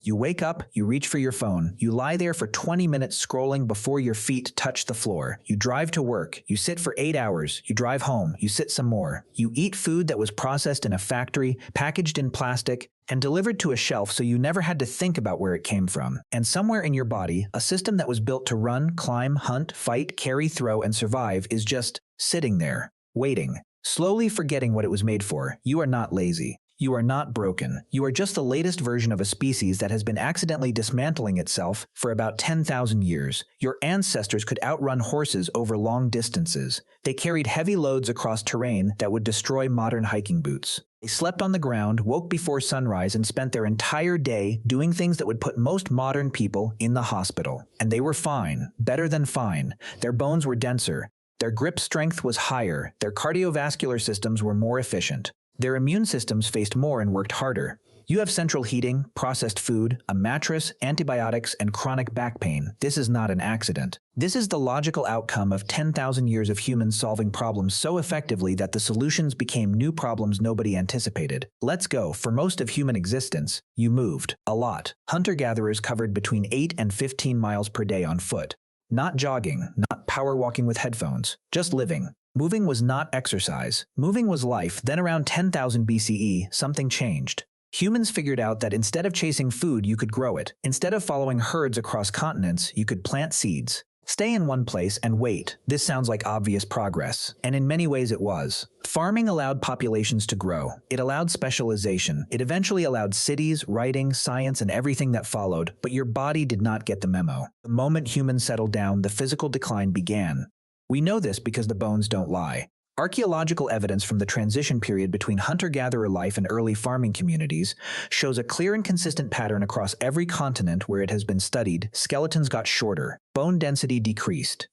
You wake up, you reach for your phone, you lie there for 20 minutes scrolling before your feet touch the floor. You drive to work, you sit for 8 hours, you drive home, you sit some more. You eat food that was processed in a factory, packaged in plastic, and delivered to a shelf so you never had to think about where it came from. And somewhere in your body, a system that was built to run, climb, hunt, fight, carry, throw, and survive is just sitting there, waiting, slowly forgetting what it was made for. You are not lazy. You are not broken. You are just the latest version of a species that has been accidentally dismantling itself for about 10,000 years. Your ancestors could outrun horses over long distances. They carried heavy loads across terrain that would destroy modern hiking boots. They slept on the ground, woke before sunrise, and spent their entire day doing things that would put most modern people in the hospital. And they were fine, better than fine. Their bones were denser. Their grip strength was higher. Their cardiovascular systems were more efficient. Their immune systems faced more and worked harder. You have central heating, processed food, a mattress, antibiotics, and chronic back pain. This is not an accident. This is the logical outcome of 10,000 years of humans solving problems so effectively that the solutions became new problems nobody anticipated. Let's go. For most of human existence, you moved. A lot. Hunter-gatherers covered between 8 and 15 miles per day on foot. Not jogging, not power walking with headphones, just living. Moving was not exercise. Moving was life. Then around 10,000 BCE, something changed. Humans figured out that instead of chasing food, you could grow it. Instead of following herds across continents, you could plant seeds. Stay in one place and wait. This sounds like obvious progress, and in many ways it was. Farming allowed populations to grow. It allowed specialization. It eventually allowed cities, writing, science, and everything that followed, but your body did not get the memo. The moment humans settled down, the physical decline began. We know this because the bones don't lie. Archaeological evidence from the transition period between hunter-gatherer life and early farming communities shows a clear and consistent pattern across every continent where it has been studied. Skeletons got shorter, bone density decreased.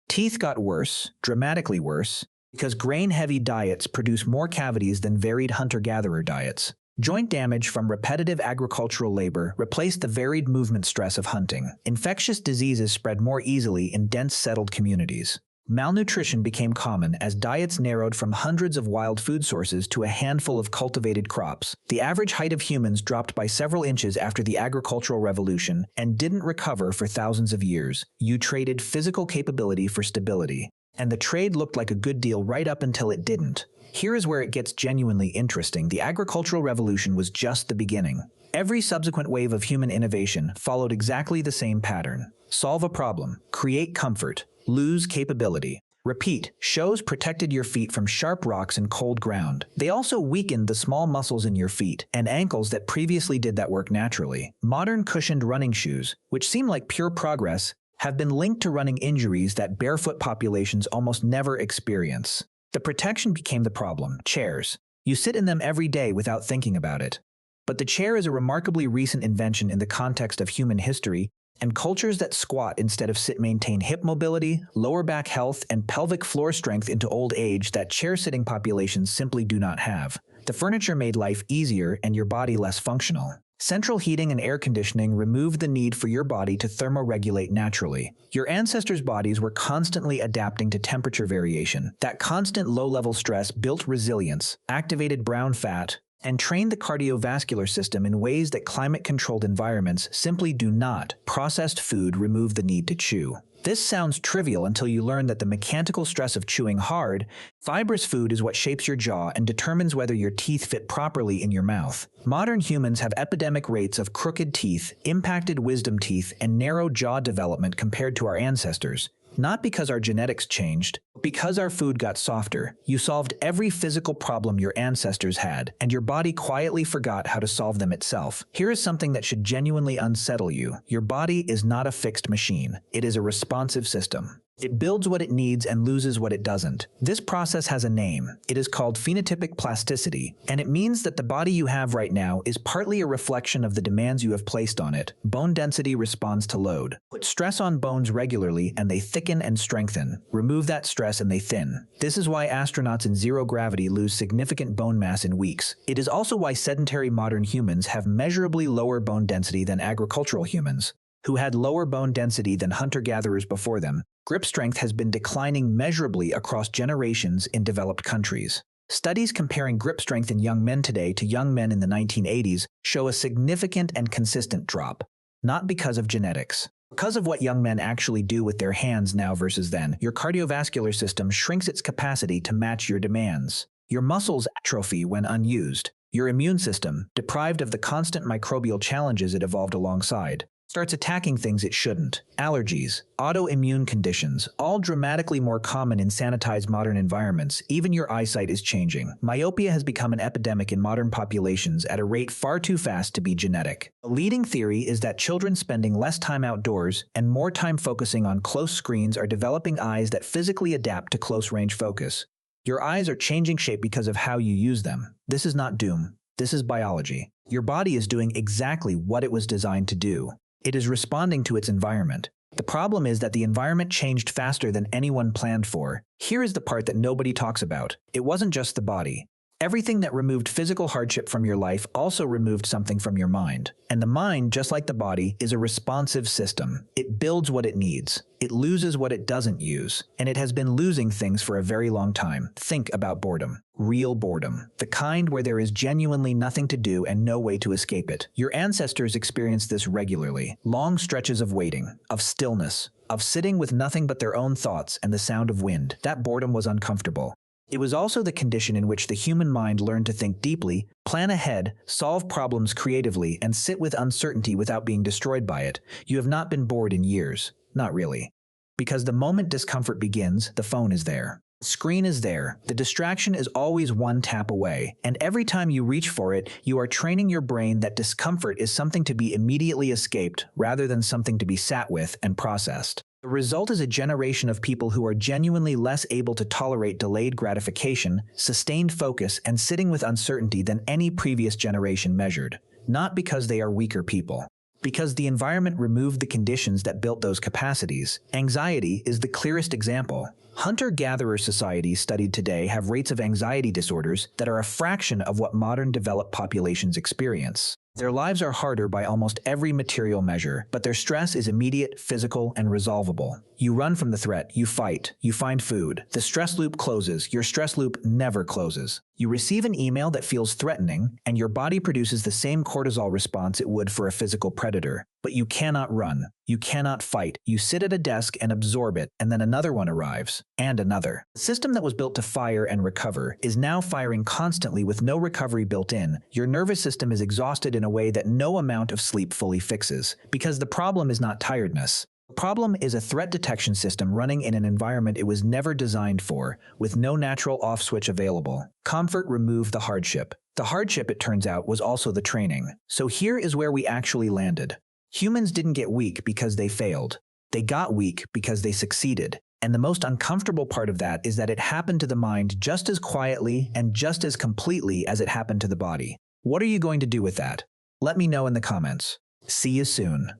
Teeth got worse, dramatically worse, because grain-heavy diets produce more cavities than varied hunter-gatherer diets. Joint damage from repetitive agricultural labor replaced the varied movement stress of hunting. Infectious diseases spread more easily in dense settled communities. Malnutrition became common as diets narrowed from hundreds of wild food sources to a handful of cultivated crops. The average height of humans dropped by several inches after the agricultural revolution and didn't recover for thousands of years. You traded physical capability for stability. And the trade looked like a good deal right up until it didn't. Here is where it gets genuinely interesting. The agricultural revolution was just the beginning. Every subsequent wave of human innovation followed exactly the same pattern. Solve a problem, create comfort, lose capability. Repeat. Shows protected your feet from sharp rocks and cold ground. They also weakened the small muscles in your feet and ankles that previously did that work naturally. Modern cushioned running shoes, which seem like pure progress, have been linked to running injuries that barefoot populations almost never experience. The protection became the problem. Chairs. You sit in them every day without thinking about it. But the chair is a remarkably recent invention in the context of human history, and cultures that squat instead of sit maintain hip mobility, lower back health, and pelvic floor strength into old age that chair-sitting populations simply do not have. The furniture made life easier and your body less functional. Central heating and air conditioning removed the need for your body to thermoregulate naturally. Your ancestors' bodies were constantly adapting to temperature variation. That constant low-level stress built resilience, activated brown fat, and trained the cardiovascular system in ways that climate-controlled environments simply do not. Processed food removed the need to chew. This sounds trivial until you learn that the mechanical stress of chewing hard, fibrous food is what shapes your jaw and determines whether your teeth fit properly in your mouth. Modern humans have epidemic rates of crooked teeth, impacted wisdom teeth, and narrow jaw development compared to our ancestors. Not because our genetics changed, but because our food got softer. You solved every physical problem your ancestors had, and your body quietly forgot how to solve them itself. Here is something that should genuinely unsettle you. Your body is not a fixed machine. It is a responsive system. It builds what it needs and loses what it doesn't. This process has a name. It is called phenotypic plasticity, and it means that the body you have right now is partly a reflection of the demands you have placed on it. Bone density responds to load. Put stress on bones regularly and they thicken and strengthen. Remove that stress and they thin. This is why astronauts in zero gravity lose significant bone mass in weeks. It is also why sedentary modern humans have measurably lower bone density than agricultural humans, who had lower bone density than hunter-gatherers before them. Grip strength has been declining measurably across generations in developed countries. Studies comparing grip strength in young men today to young men in the 1980s show a significant and consistent drop. Not because of genetics. Because of what young men actually do with their hands now versus then, your cardiovascular system shrinks its capacity to match your demands. Your muscles atrophy when unused. Your immune system, deprived of the constant microbial challenges it evolved alongside, starts attacking things it shouldn't. Allergies, autoimmune conditions, all dramatically more common in sanitized modern environments. Even your eyesight is changing. Myopia has become an epidemic in modern populations at a rate far too fast to be genetic. A leading theory is that children spending less time outdoors and more time focusing on close screens are developing eyes that physically adapt to close-range focus. Your eyes are changing shape because of how you use them. This is not doom. This is biology. Your body is doing exactly what it was designed to do. It is responding to its environment. The problem is that the environment changed faster than anyone planned for. Here is the part that nobody talks about. It wasn't just the body. Everything that removed physical hardship from your life also removed something from your mind. And the mind, just like the body, is a responsive system. It builds what it needs. It loses what it doesn't use. And it has been losing things for a very long time. Think about boredom. Real boredom. The kind where there is genuinely nothing to do and no way to escape it. Your ancestors experienced this regularly. Long stretches of waiting, of stillness, of sitting with nothing but their own thoughts and the sound of wind. That boredom was uncomfortable. It was also the condition in which the human mind learned to think deeply, plan ahead, solve problems creatively, and sit with uncertainty without being destroyed by it. You have not been bored in years. Not really. Because the moment discomfort begins, the phone is there. The screen is there. The distraction is always one tap away. And every time you reach for it, you are training your brain that discomfort is something to be immediately escaped rather than something to be sat with and processed. The result is a generation of people who are genuinely less able to tolerate delayed gratification, sustained focus, and sitting with uncertainty than any previous generation measured. Not because they are weaker people. Because the environment removed the conditions that built those capacities. Anxiety is the clearest example. Hunter-gatherer societies studied today have rates of anxiety disorders that are a fraction of what modern developed populations experience. Their lives are harder by almost every material measure, but their stress is immediate, physical, and resolvable. You run from the threat, you fight, you find food. The stress loop closes, your stress loop never closes. You receive an email that feels threatening, and your body produces the same cortisol response it would for a physical predator. But you cannot run. You cannot fight. You sit at a desk and absorb it, and then another one arrives. And another. The system that was built to fire and recover is now firing constantly with no recovery built in. Your nervous system is exhausted in a way that no amount of sleep fully fixes. Because the problem is not tiredness. The problem is a threat detection system running in an environment it was never designed for, with no natural off switch available. Comfort removed the hardship. The hardship, it turns out, was also the training. So here is where we actually landed. Humans didn't get weak because they failed. They got weak because they succeeded. And the most uncomfortable part of that is that it happened to the mind just as quietly and just as completely as it happened to the body. What are you going to do with that? Let me know in the comments. See you soon.